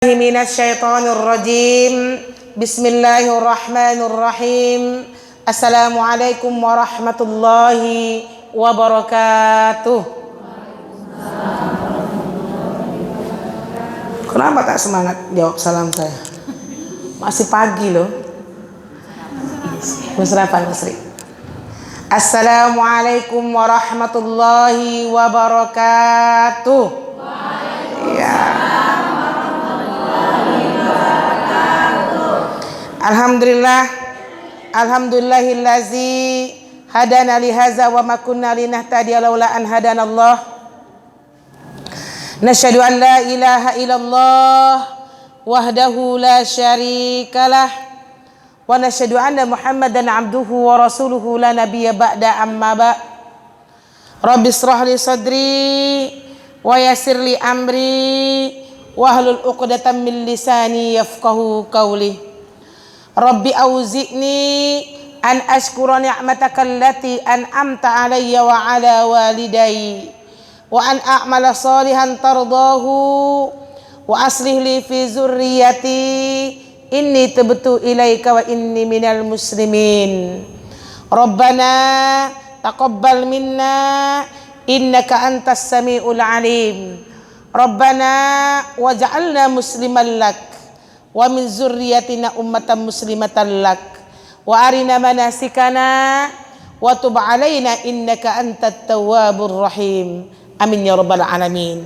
Minasyaitonirrajim. Bismillahirrahmanirrahim. Assalamualaikum warahmatullahi wabarakatuh. Kenapa tak semangat jawab salam saya? Masih pagi loh. Musrafan Musri. Assalamualaikum warahmatullahi wabarakatuh. Ya. Alhamdulillahillazi hadana lihaza wa ma kunna linahtadiya laula an hadanallah. Nasyhadu an la ilaha illallah wahdahu la syarikalah wa nasyhadu anna Muhammadan abduhu wa rasuluhu la nabiyya ba'da amma ba. Rabbi shrah li sadri wa yassir li amri wahlul 'uqdatam min lisani yafqahu qawli. Rabbi auzi'ni an ashkura ni'mataka allati an'amta alayya wa ala walidayya wa an a'mala salihan tardahu wa aslih li fi zurriyyati inni tubtu ilaika wa inni minal muslimin. Rabbana taqabbal minna innaka antas samiul alim. Rabbana waj'alna musliman lak wa min zurriyatina ummatan muslimatan lak wa arina manasikana wa tub alaina innaka antat tawwabur rahim. Amin ya rabbal alamin.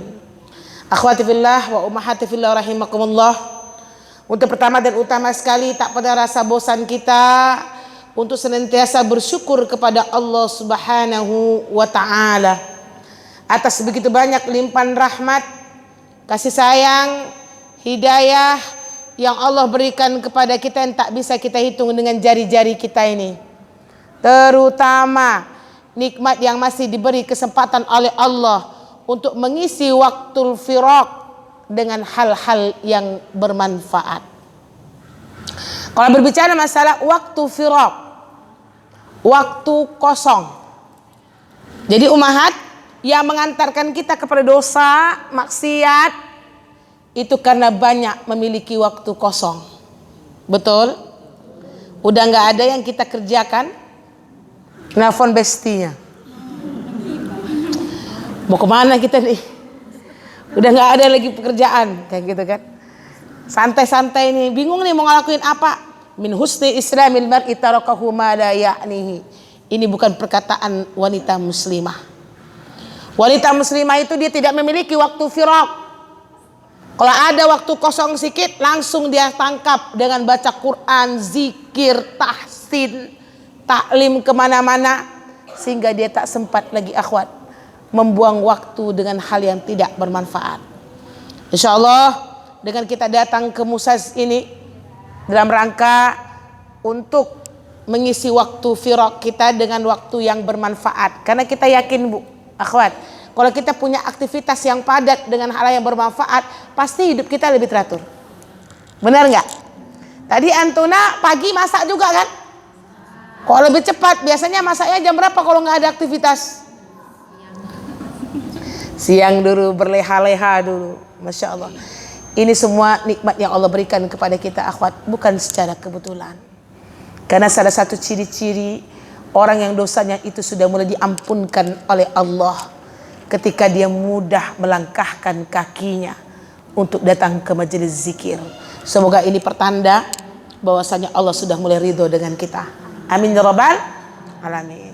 Akhwati fillah wa ummahati fillah rahimakumullah. Untuk pertama dan utama sekali, tak pernah rasa bosan kita untuk senantiasa bersyukur kepada Allah Subhanahu wa taala atas begitu banyak limpahan rahmat, kasih sayang, hidayah yang Allah berikan kepada kita yang tak bisa kita hitung dengan jari-jari kita ini. Terutama nikmat yang masih diberi kesempatan oleh Allah untuk mengisi waktu firaq dengan hal-hal yang bermanfaat. Kalau berbicara masalah waktu firaq, waktu kosong, jadi ummahat yang mengantarkan kita kepada dosa, maksiat, itu karena banyak memiliki waktu kosong. Betul? Udah nggak ada yang kita kerjakan, nelfon bestinya. Mau kemana kita nih? Udah nggak ada lagi pekerjaan, kayak gitu kan? Santai-santai nih, bingung nih mau ngelakuin apa? Min husni islamil mar'i tarakahu ma la ya'nihi. Ini bukan perkataan wanita muslimah. Wanita muslimah itu dia tidak memiliki waktu firaq. Kalau ada waktu kosong sedikit, langsung dia tangkap dengan baca Quran, zikir, tahsin, taklim kemana-mana, sehingga dia tak sempat lagi akhwat membuang waktu dengan hal yang tidak bermanfaat. Insya Allah dengan kita datang ke Musaz ini dalam rangka untuk mengisi waktu firaq kita dengan waktu yang bermanfaat. Karena kita yakin bu, akhwat, kalau kita punya aktivitas yang padat dengan hal yang bermanfaat, pasti hidup kita lebih teratur. Benar nggak? Tadi Antuna pagi masak juga kan? Kalau lebih cepat, biasanya masaknya jam berapa kalau nggak ada aktivitas? Siang dulu, berleha-leha dulu. Masya Allah. Ini semua nikmat yang Allah berikan kepada kita akhwat, bukan secara kebetulan. Karena salah satu ciri-ciri orang yang dosanya itu sudah mulai diampunkan oleh Allah ketika dia mudah melangkahkan kakinya untuk datang ke majelis zikir. Semoga ini pertanda bahwasanya Allah sudah mulai ridho dengan kita. Amin ya rabbal alamin.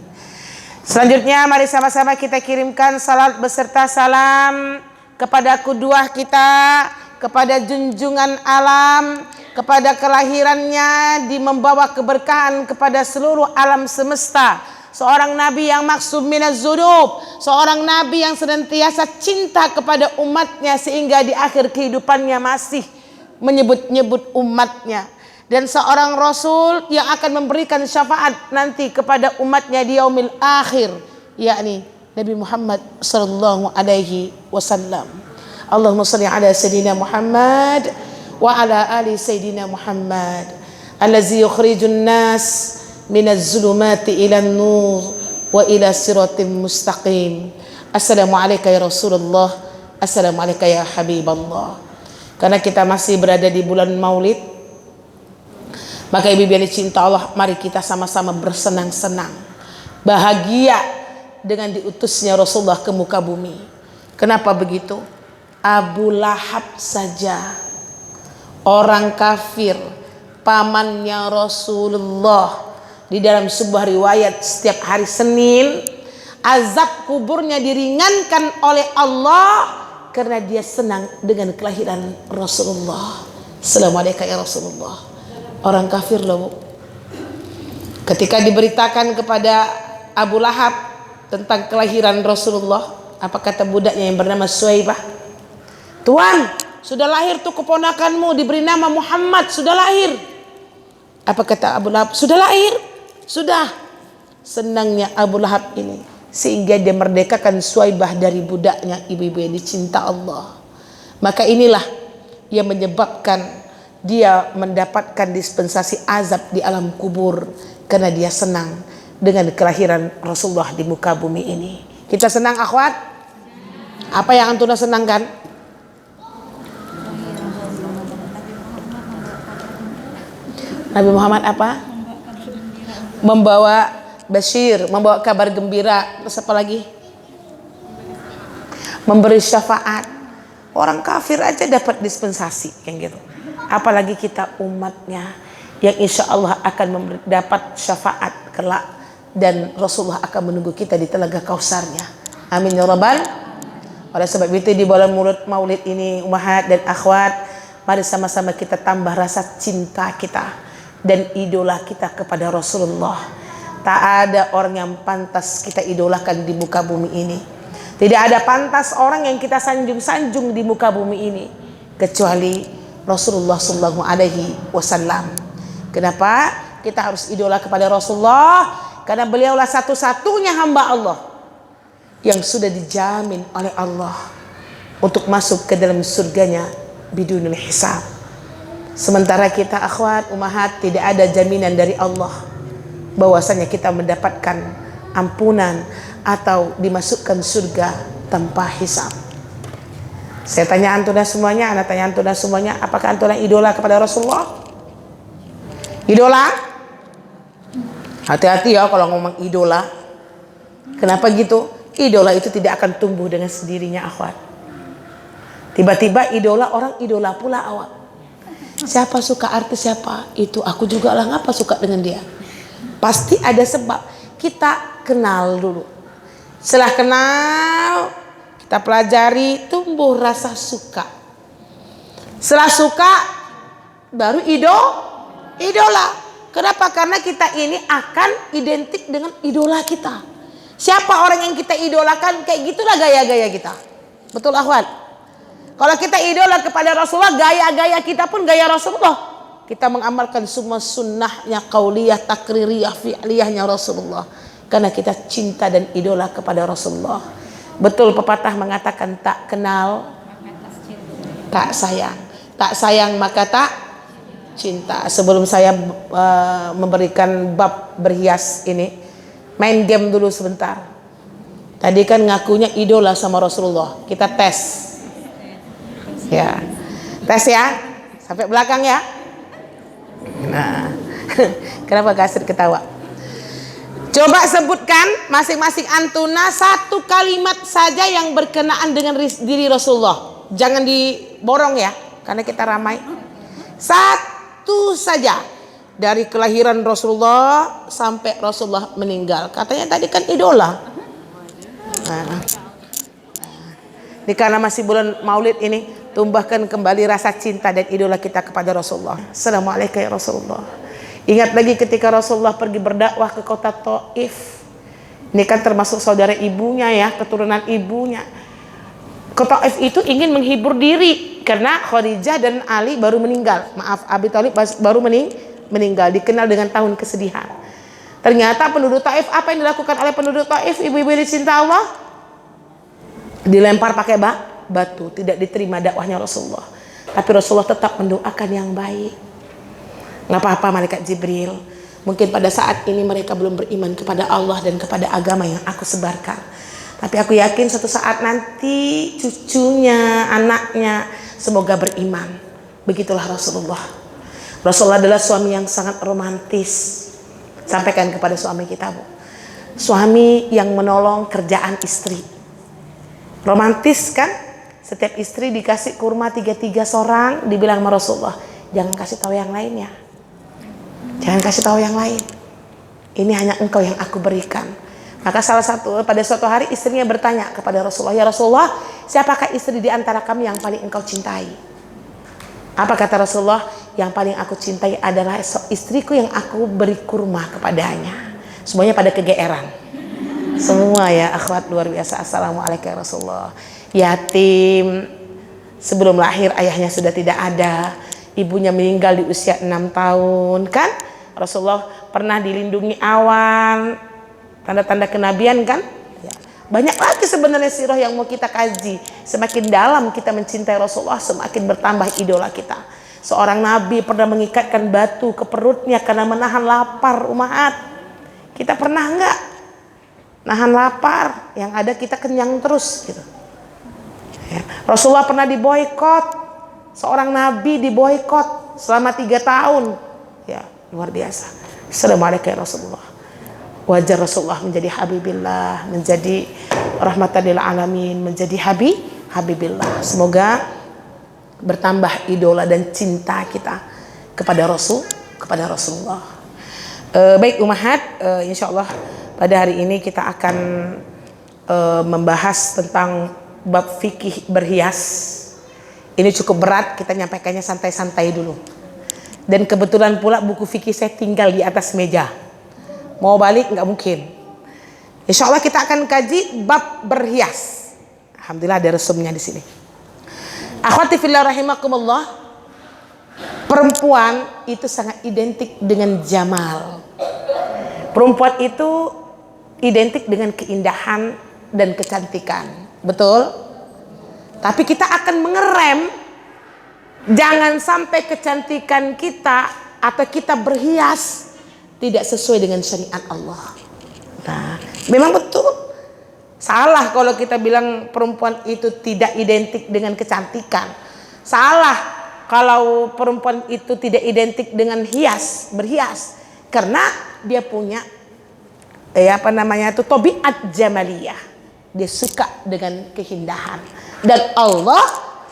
Selanjutnya mari sama-sama kita kirimkan salat beserta salam kepada kuduah kita, kepada junjungan alam, kepada kelahirannya di membawa keberkahan kepada seluruh alam semesta. Seorang nabi yang maksum minaz dzunub, seorang nabi yang senantiasa cinta kepada umatnya sehingga di akhir kehidupannya masih menyebut-nyebut umatnya, dan seorang rasul yang akan memberikan syafaat nanti kepada umatnya di yaumil akhir, yakni Nabi Muhammad sallallahu alaihi wasallam. Allahumma shalli ala sayyidina Muhammad wa ala ali sayyidina Muhammad allazi yukhrijun nas minaz zulumati ilan nur wa ila siratim mustaqim. Assalamualaikum ya Rasulullah, assalamualaikum ya Habiballah. Karena kita masih berada di bulan Maulid, maka ibu-ibu yang dicinta Allah, mari kita sama-sama bersenang-senang, bahagia dengan diutusnya Rasulullah ke muka bumi. Kenapa begitu? Abu Lahab saja, orang kafir, pamannya Rasulullah, di dalam sebuah riwayat setiap hari Senin azab kuburnya diringankan oleh Allah karena dia senang dengan kelahiran Rasulullah. Assalamualaikum ya Rasulullah. Orang kafir loh, Bu. Ketika diberitakan kepada Abu Lahab tentang kelahiran Rasulullah, apa kata budaknya yang bernama Suwaibah? Tuan, sudah lahir tuh keponakanmu, diberi nama Muhammad, sudah lahir. Apa kata Abu Lahab? Sudah lahir, sudah. Senangnya Abu Lahab ini sehingga dia merdekakan Suwaibah dari budaknya, ibu-ibu yang dicinta Allah. Maka inilah yang menyebabkan dia mendapatkan dispensasi azab di alam kubur, karena dia senang dengan kelahiran Rasulullah di muka bumi ini. Kita senang akhwat? Apa yang antuna senangkan? Nabi Muhammad apa? Membawa basyir, membawa kabar gembira. Terus apa lagi? Memberi syafaat. Orang kafir aja dapat dispensasi kayak gitu, apalagi kita umatnya yang insya Allah akan dapat syafaat kelak, dan Rasulullah akan menunggu kita di telaga Kausarnya. Amin ya rabbal. Oleh sebab itu di bulan Maulid ini, ummahat dan akhwat, mari sama-sama kita tambah rasa cinta kita dan idola kita kepada Rasulullah. Tak ada orang yang pantas kita idolakan di muka bumi ini. Tidak ada pantas orang yang kita sanjung-sanjung di muka bumi ini kecuali Rasulullah sallallahu alaihi wasallam. Kenapa kita harus idola kepada Rasulullah? Karena beliaulah satu-satunya hamba Allah yang sudah dijamin oleh Allah untuk masuk ke dalam surganya bidunul hisab. Sementara kita akhwat ummahat tidak ada jaminan dari Allah bahwasanya kita mendapatkan ampunan atau dimasukkan surga tanpa hisab. Saya tanya antuna semuanya, anak tanya antuna semuanya, apakah antuna idola kepada Rasulullah? Idola? Hati-hati ya kalau ngomong idola. Kenapa gitu? Idola itu tidak akan tumbuh dengan sendirinya akhwat. Tiba-tiba idola, orang idola pula awak. Siapa suka artis siapa? Itu aku juga lah, ngapa suka dengan dia? Pasti ada sebab. Kita kenal dulu. Setelah kenal, kita pelajari, tumbuh rasa suka. Setelah suka, baru idola. Kenapa? Karena kita ini akan identik dengan idola kita. Siapa orang yang kita idolakan, kayak gitulah gaya-gaya kita. Betul akhwat? Kalau kita idola kepada Rasulullah, gaya-gaya kita pun gaya Rasulullah. Kita mengamalkan semua sunnahnya, qauliyah, takririyah, fi'liyahnya Rasulullah. Karena kita cinta dan idola kepada Rasulullah. Betul pepatah mengatakan tak kenal tak sayang, tak sayang maka tak cinta. Sebelum saya memberikan bab berhias ini, main game dulu sebentar. Tadi kan ngakunya idola sama Rasulullah. Kita tes. Ya. Tes ya. Sampai belakang ya. Nah. Kenapa kasir ketawa? Coba sebutkan masing-masing antuna satu kalimat saja yang berkenaan dengan diri Rasulullah. Jangan diborong ya, karena kita ramai. Satu saja dari kelahiran Rasulullah sampai Rasulullah meninggal. Katanya tadi kan idola. Nah. Ini karena masih bulan Maulid ini, tumbahkan kembali rasa cinta dan idola kita kepada Rasulullah. Assalamualaikum ya Rasulullah. Ingat lagi ketika Rasulullah pergi berdakwah ke kota Taif. Ini kan termasuk saudara ibunya ya, keturunan ibunya. Ke Taif itu ingin menghibur diri karena Khadijah dan Ali baru meninggal. Maaf, Abi Thalib baru meninggal, dikenal dengan tahun kesedihan. Ternyata penduduk Taif, apa yang dilakukan oleh penduduk Taif, ibu-ibu yang dicinta Allah? Dilempar pakai batu, tidak diterima dakwahnya Rasulullah. Tapi Rasulullah tetap mendoakan yang baik. Nggak apa-apa malaikat Jibril, mungkin pada saat ini mereka belum beriman kepada Allah dan kepada agama yang aku sebarkan, Tapi aku yakin suatu saat nanti cucunya, anaknya semoga beriman. Begitulah Rasulullah. Rasulullah adalah suami yang sangat romantis. Sampaikan kepada suami kita, Bu. Suami yang menolong kerjaan istri. Romantis kan? Setiap istri dikasih kurma 3 sorang, dibilang sama Rasulullah, jangan kasih tahu yang lainnya. Jangan kasih tahu yang lain. Ini hanya engkau yang aku berikan. Maka pada suatu hari istrinya bertanya kepada Rasulullah, ya Rasulullah, siapakah istri di antara kami yang paling engkau cintai? Apa kata Rasulullah? Yang paling aku cintai adalah istriku yang aku beri kurma kepadanya. Semuanya pada kegeeran. Semua ya akhwat luar biasa. Assalamualaikum ya Rasulullah. Yatim, sebelum lahir ayahnya sudah tidak ada, ibunya meninggal di usia 6 tahun kan? Rasulullah pernah dilindungi awan, tanda-tanda kenabian kan? Ya. Banyak lagi sebenarnya sirah yang mau kita kaji. Semakin dalam kita mencintai Rasulullah, semakin bertambah idola kita. Seorang nabi pernah mengikatkan batu ke perutnya karena menahan lapar umat. Kita pernah enggak nahan lapar? Yang ada kita kenyang terus gitu. Ya. Rasulullah pernah diboikot. Seorang nabi diboikot selama 3 tahun. Ya, luar biasa. Assalamualaikum Rasulullah. Wajar Rasulullah menjadi habibillah, menjadi rahmatan lil alamin, menjadi habibillah. Semoga bertambah idola dan cinta kita kepada Rasulullah. Baik umahat, insyaallah pada hari ini kita akan membahas tentang bab fikih berhias. Ini cukup berat, kita nyampaikannya santai-santai dulu. Dan kebetulan pula buku fikih saya tinggal di atas meja. Mau balik nggak mungkin. Insya Allah kita akan kaji bab berhias. Alhamdulillah ada resumnya di sini. Akhwati fillah rahimakumullah. Perempuan itu sangat identik dengan jamal. Perempuan itu identik dengan keindahan dan kecantikan. Betul? Tapi kita akan mengerem. Jangan sampai kecantikan kita atau kita berhias tidak sesuai dengan syariat Allah. Nah, memang betul. Salah kalau kita bilang perempuan itu tidak identik dengan kecantikan. Salah kalau perempuan itu tidak identik dengan berhias. Karena dia punya tabiat jamaliyah. Dia suka dengan keindahan. Dan Allah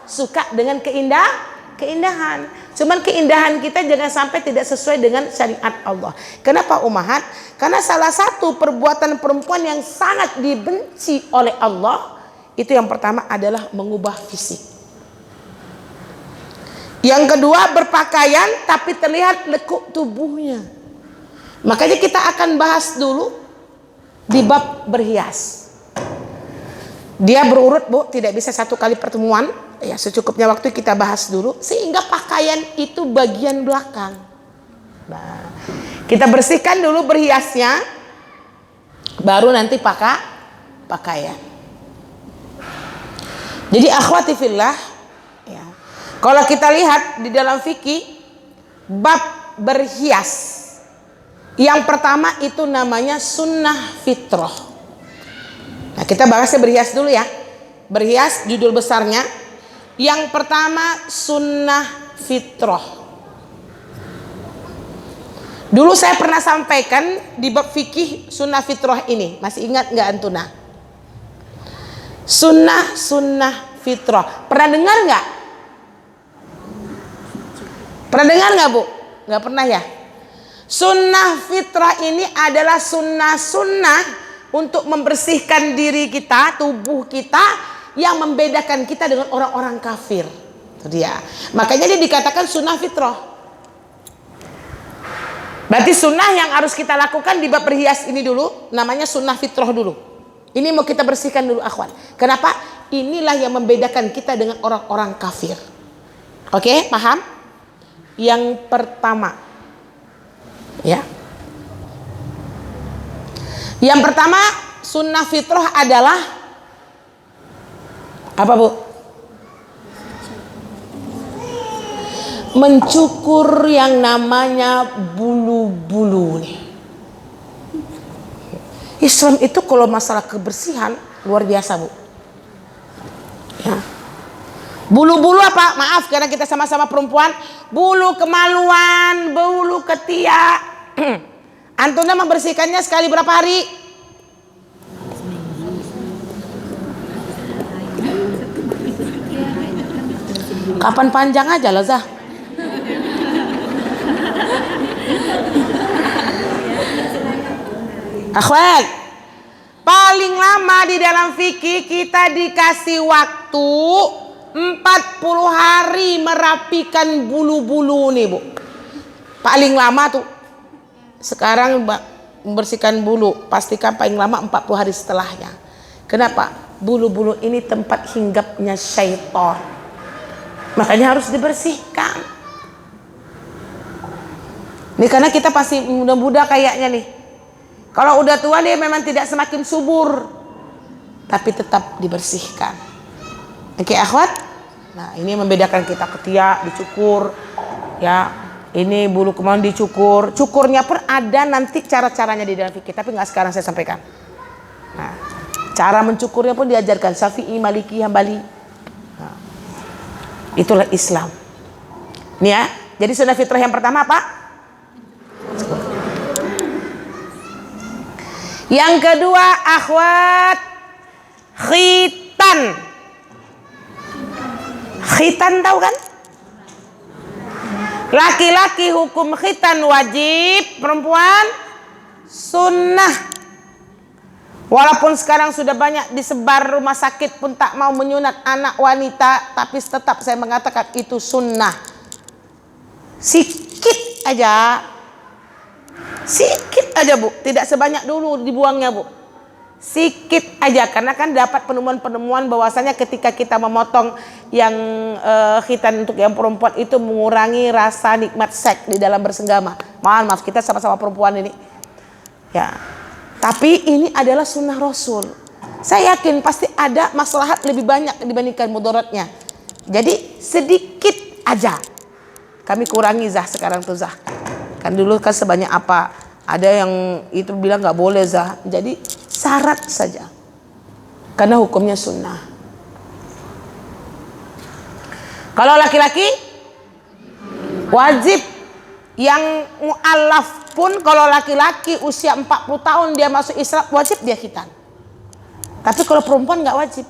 suka dengan keindahan. Cuman keindahan kita jangan sampai tidak sesuai dengan syariat Allah. Kenapa umahat? Karena salah satu perbuatan perempuan yang sangat dibenci oleh Allah itu yang pertama adalah mengubah fisik. Yang kedua berpakaian tapi terlihat lekuk tubuhnya. Makanya kita akan bahas dulu di bab berhias. Dia berurut, Bu, tidak bisa satu kali pertemuan. Ya, secukupnya waktu kita bahas dulu sehingga pakaian itu bagian belakang. Nah, kita bersihkan dulu berhiasnya, baru nanti pakaian. Jadi akhwati fillah, ya, kalau kita lihat di dalam fikih bab berhias, yang pertama itu namanya sunnah fitrah. Nah, kita bahasnya berhias dulu ya. Berhias judul besarnya. Yang pertama sunnah fitrah. Dulu saya pernah sampaikan di bab fikih sunnah fitrah ini. Masih ingat nggak antuna? Sunnah fitrah. Pernah dengar nggak? Pernah dengar nggak, Bu? Nggak pernah ya? Sunnah fitrah ini adalah sunnah untuk membersihkan diri kita, tubuh kita, yang membedakan kita dengan orang-orang kafir. Itu dia. Makanya dia dikatakan sunnah fitrah. Berarti sunnah yang harus kita lakukan di bab berhias ini dulu namanya sunnah fitrah dulu. Ini mau kita bersihkan dulu akhwan. Kenapa? Inilah yang membedakan kita dengan orang-orang kafir. Oke, paham? Yang pertama, ya. Yang pertama sunnah fitrah adalah apa, Bu? Mencukur yang namanya bulu-bulu nih. Islam itu kalau masalah kebersihan Luar biasa, Bu. Ya. Bulu-bulu apa? Maaf karena kita sama-sama perempuan. Bulu kemaluan, bulu ketiak. Antuna membersihkannya sekali berapa hari? Kapan panjang aja lah, Zah. Akhwat, paling lama di dalam fikih kita dikasih waktu 40 hari merapikan bulu-bulu nih, Bu. Paling lama tuh. Sekarang membersihkan bulu, pastikan paling lama 40 hari setelahnya. Kenapa? Bulu-bulu ini tempat hinggapnya syaitan. Makanya harus dibersihkan. Ini karena kita pasti muda-muda kayaknya nih. Kalau udah tua dia memang tidak semakin subur, tapi tetap dibersihkan. Oke, akhwat. Nah, ini membedakan kita ketiak dicukur, ya. Ini bulu kemaluan dicukur. Cukurnya pun ada nanti cara-caranya di dalam fikih, tapi nggak sekarang saya sampaikan. Nah, cara mencukurnya pun diajarkan Syafi'i, Maliki, Hambali. Nah, itulah Islam. Nih ya. Jadi sunnah fitrah yang pertama apa? Yang kedua, akhwat, khitan. Khitan tahu kan? Laki-laki hukum khitan wajib, perempuan sunnah. Walaupun sekarang sudah banyak disebar rumah sakit pun tak mau menyunat anak wanita, tapi tetap saya mengatakan itu sunnah. Sikit aja, Bu, tidak sebanyak dulu dibuangnya, Bu. Sikit aja, karena kan dapat penemuan-penemuan bahwasanya ketika kita memotong yang khitan untuk yang perempuan itu mengurangi rasa nikmat seks di dalam bersenggama. Maaf kita sama-sama perempuan ini. Ya. Tapi ini adalah sunnah Rasul. Saya yakin pasti ada maslahat lebih banyak dibandingkan mudaratnya. Jadi sedikit aja. Kami kurangi, Zah, sekarang tuh, Zah. Kan dulu kan sebanyak apa? Ada yang itu bilang nggak boleh, Zah. Jadi syarat saja. Karena hukumnya sunnah. Kalau laki-laki wajib. Yang mu'allaf pun kalau laki-laki usia 40 tahun dia masuk Islam wajib dia khitan. Tapi kalau perempuan nggak wajib.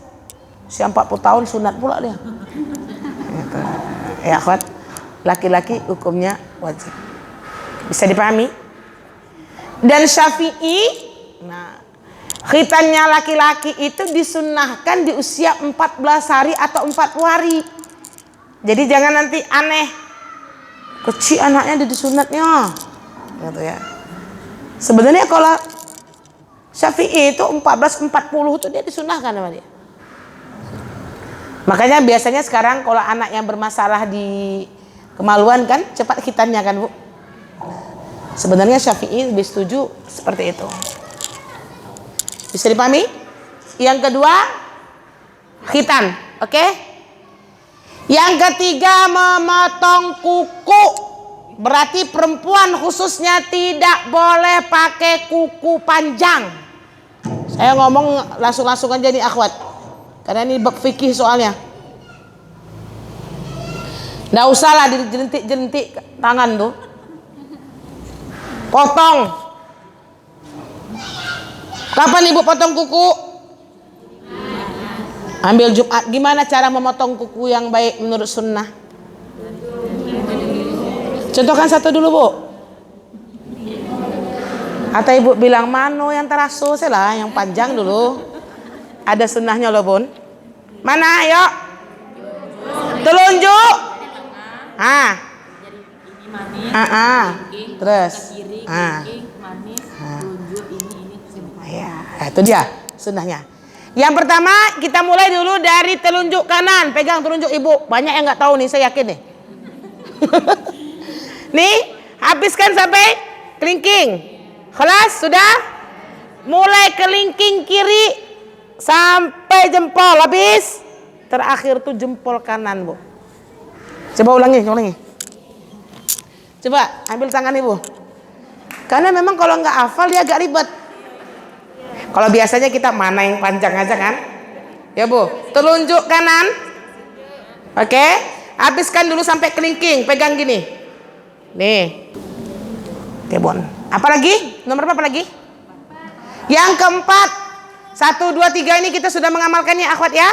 Usia 40 tahun sunat pula dia. Ya, akhwat. Laki-laki hukumnya wajib. Bisa dipahami? Dan Syafi'i, nah, khitannya laki-laki itu disunnahkan di usia 14 hari atau 40 hari. Jadi jangan nanti aneh. Kecil anaknya disunatnya. Gitu ya. Sebenarnya kalau Syafi'i itu 14-40 itu dia disunahkan sama dia. Makanya biasanya sekarang kalau anak yang bermasalah di kemaluan kan cepat khitannya kan, Bu. Sebenarnya Syafi'i lebih setuju seperti itu. Bisa dipahami? Yang kedua, khitan, oke? Yang ketiga, memotong kuku. Berarti perempuan khususnya tidak boleh pakai kuku panjang. Saya ngomong langsung-langsung aja nih, akhwat. Karena ini bab fikih soalnya. Nggak usah lah dijentik-jentik tangan tuh. Potong. Kapan ibu potong kuku? Ambil Jumat. Gimana cara memotong kuku yang baik menurut sunnah? Contohkan satu dulu, Bu. Atau ibu bilang mano yang teraso lah, yang panjang dulu. Ada sunnahnya loh, Bun. Mana? Ayo. Telunjuk. Terus. Ya, itu dia sunnahnya. Yang pertama kita mulai dulu dari telunjuk kanan. Pegang telunjuk ibu. Banyak yang nggak tahu nih, saya yakin nih. Nih, habiskan sampai kelingking. Kelas sudah. Mulai kelingking kiri sampai jempol habis. Terakhir tuh jempol kanan, Bu. Coba ulangi. Coba ambil tangan ibu. Karena memang kalau nggak hafal dia agak ribet. Kalau biasanya kita mana yang panjang aja kan? Ya Bu, telunjuk kanan. Oke, habiskan dulu sampai kelingking, pegang gini. Nih. Tebon. Apa lagi? Nomor berapa lagi? Yang keempat. 1, 2, 3 ini kita sudah mengamalkannya akhwat ya.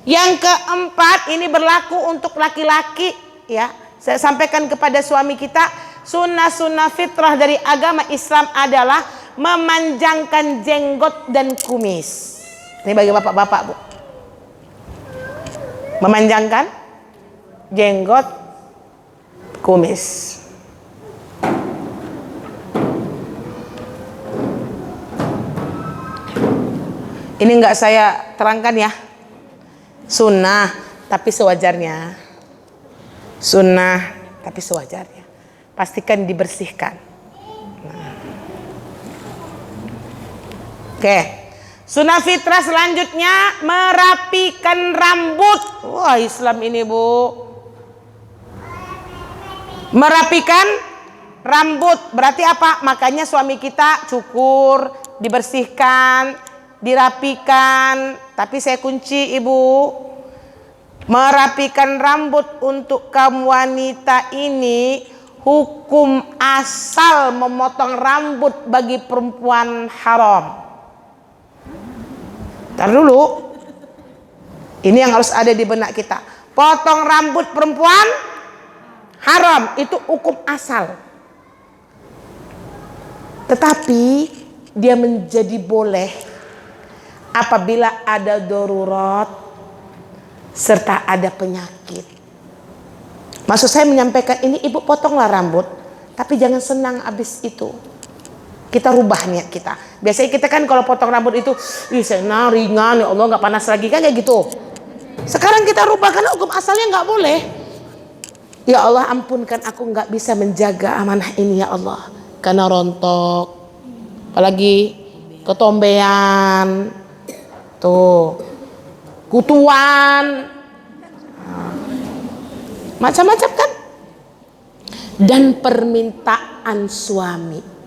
Yang keempat ini berlaku untuk laki-laki ya. Saya sampaikan kepada suami kita, sunnah-sunnah fitrah dari agama Islam adalah memanjangkan jenggot dan kumis. Ini bagi bapak-bapak Bu. Memanjangkan jenggot, kumis. Ini enggak saya terangkan ya. Sunnah tapi sewajarnya. Sunnah tapi sewajarnya. Pastikan dibersihkan. Nah. Oke. Sunnah fitrah selanjutnya merapikan rambut. Wah, Islam ini Bu. Merapikan rambut berarti apa? Makanya suami kita cukur, dibersihkan, dirapikan. Tapi saya kunci Ibu, merapikan rambut untuk kaum wanita ini hukum asal memotong rambut bagi perempuan haram. Ntar dulu, ini yang harus ada di benak kita. Potong rambut perempuan haram, itu hukum asal. Tetapi dia menjadi boleh apabila ada darurat serta ada penyakit. Maksud saya menyampaikan ini, ibu potonglah rambut, tapi jangan senang habis itu. Kita rubah niat kita. Biasanya kita kan kalau potong rambut itu, senang, ringan, ya Allah nggak panas lagi kan kayak gitu. Sekarang kita rubah karena hukum asalnya nggak boleh. Ya Allah ampunkan aku nggak bisa menjaga amanah ini ya Allah. Karena rontok, apalagi ketombean, tuh, kutuan, macam-macam kan. Dan permintaan suami.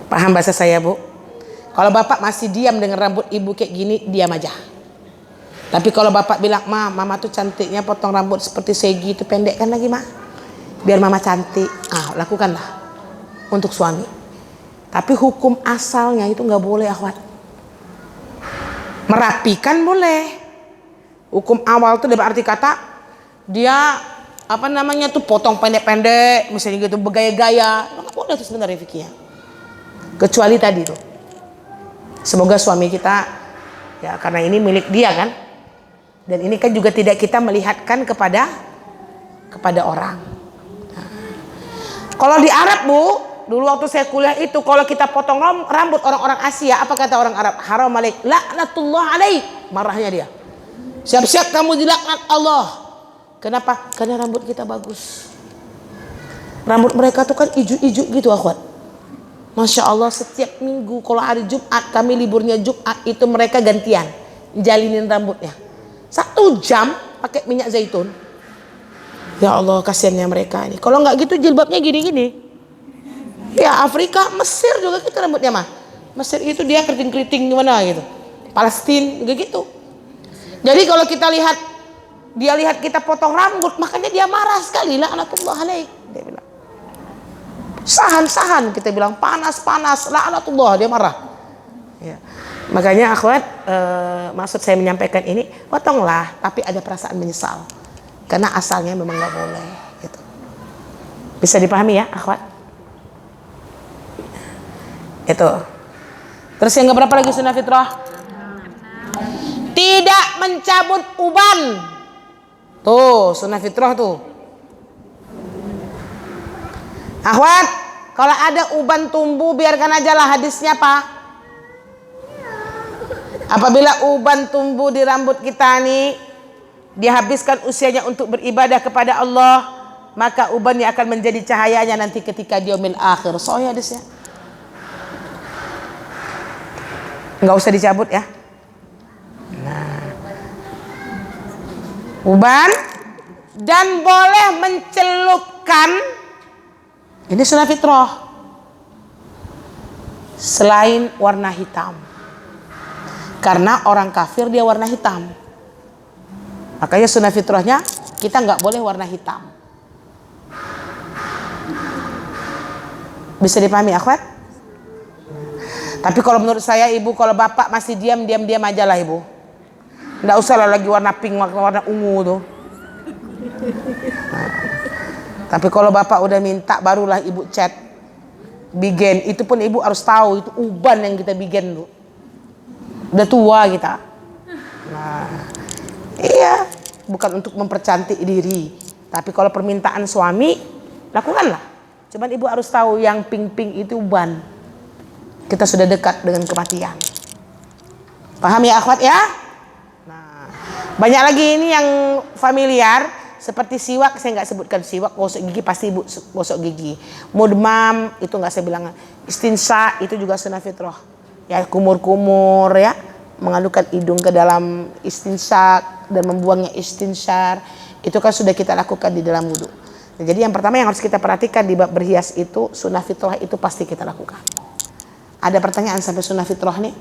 Paham bahasa saya Bu? Kalau bapak masih diam dengan rambut ibu kayak gini, diam aja. Tapi kalau bapak bilang, mama tuh cantiknya potong rambut seperti segi itu, pendekkan lagi biar mama cantik. Lakukanlah untuk suami. Tapi hukum asalnya itu nggak boleh akhwat. Merapikan boleh. Hukum awal tuh berarti kata dia tuh potong pendek-pendek, misalnya gitu bergaya-gaya, nggak boleh tuh sebenarnya fikihnya. Kecuali tadi tuh, semoga suami kita ya, karena ini milik dia kan, dan ini kan juga tidak kita melihatkan kepada orang. Kalau di Arab Bu, dulu waktu saya kuliah itu, kalau kita potong rambut orang-orang Asia, apa kata orang Arab? Haram alaik, laknatullah alaik, marahnya dia. Siap-siap kamu dilaknat Allah. Kenapa? Karena rambut kita bagus. Rambut mereka tuh kan ijuk-ijuk gitu akhwat. Masya Allah, setiap minggu kalau hari Jumat, kami liburnya Jumat, itu mereka gantian jalinin rambutnya 1 jam pakai minyak zaitun. Ya Allah, kasihannya mereka ini. Kalau nggak gitu jilbabnya gini-gini. Ya Afrika, Mesir juga gitu rambutnya Mesir itu dia keriting-keriting gimana gitu. Palestina juga gitu. Jadi kalau dia lihat kita potong rambut, makanya dia marah sekali. Laknatullah alaik, dia bilang. Sahan, kita bilang panas, laknatullah, dia marah. Ya. Makanya akhwat, maksud saya menyampaikan ini, potonglah, tapi ada perasaan menyesal, karena asalnya memang nggak boleh. Gitu. Bisa dipahami ya akhwat? Itu. Terus yang berapa lagi sunnah fitrah? Tidak mencabut uban. Tuh sunnah fitrah tuh. Akhwat, kalau ada uban tumbuh, biarkan aja lah, hadisnya apa? Apabila uban tumbuh di rambut kita nih, dia habiskan usianya untuk beribadah kepada Allah, maka ubannya akan menjadi cahayanya nanti ketika di yaumil akhir. Sahih hadisnya. Nggak usah dicabut ya. Nah, uban, dan boleh mencelupkan. Ini sunnah fitrah. selain warna hitam. Karena orang kafir dia warna hitam. Makanya sunnah fitrahnya kita nggak boleh warna hitam. Bisa dipahami akhwat? Tapi kalau menurut saya ibu, kalau bapak masih diam aja lah ibu. Nggak usah lah lagi warna pink, warna ungu tuh. Nah, tapi kalau bapak udah minta barulah ibu chat bikin. Itu pun ibu harus tahu itu uban yang kita bikin tuh. Udah tua kita. Nah, iya, bukan untuk mempercantik diri. Tapi kalau permintaan suami, lakukanlah. Cuman ibu harus tahu yang pink-pink itu uban. Kita sudah dekat dengan kematian. Paham ya akhwat ya? Nah, banyak lagi ini yang familiar. Seperti siwak, saya nggak sebutkan siwak, gosok gigi pasti ibu gosok gigi. Mudmam itu nggak saya bilang. Istinsa itu juga sunnah fitrah. Ya kumur-kumur ya, mengadukan hidung ke dalam istinsak dan membuangnya istinsyar. Itu kan sudah kita lakukan di dalam wudhu. Nah, jadi yang pertama yang harus kita perhatikan di bab berhias itu sunnah fitrah itu pasti kita lakukan. Ada pertanyaan sampai sunnah fitrah nih?